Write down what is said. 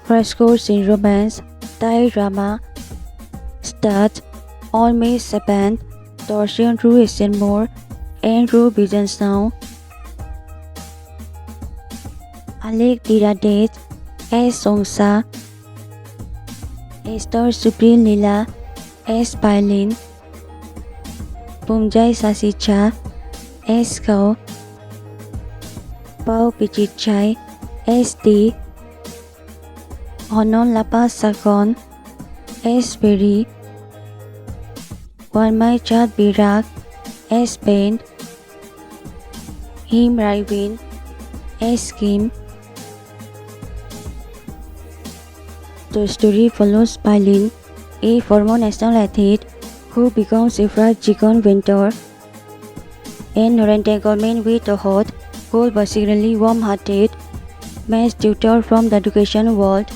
Crash course in romance, Thai drama, stud, all May 7th, torsion Ruiz and more, Andrew begins now. Alek Teeradet, S. Ongsa, Esther Supreeleela, S. Pailin, Pumjai Sasicha, S. Kau, Pau Pichichai, S. D. Honon Lapa Sakon, S. Berry, Wanmai Chat Birak, S. Pain, Him Raivin, S. Kim. The story follows Pailin, a former national athlete who becomes a fried chicken vendor in her entanglement with a hot, cold but secretly warm-hearted math tutor from the education world.